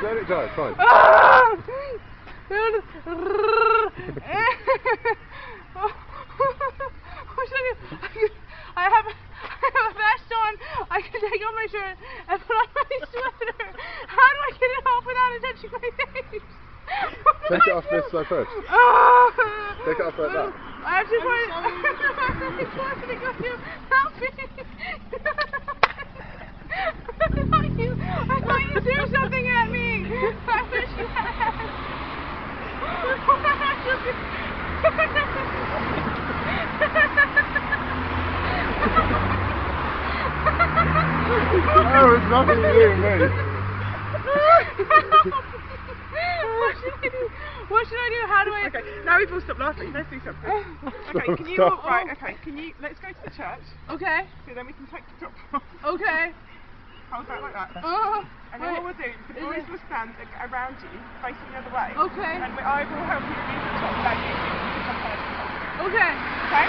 let it die, fine. I have a vest on, I can take off my shirt and put on my sweater. How do I get it off without it touching my face? Take it off this side first. Take it off like that. I have to find it. Help me. I thought you threw something at me. I wish you had. Oh, it's nothing to do with me. What should I do? How do I? Okay, now we've all stopped laughing. Let's do something. Okay, can you walk right? Okay, can you? Let's go to the church. Okay. So then we can take the top off. Okay. Hold that like that. And then what we'll do is the boys will stand around you, facing the other way. Okay. And I will help you reach the top without using the top. Okay. Okay?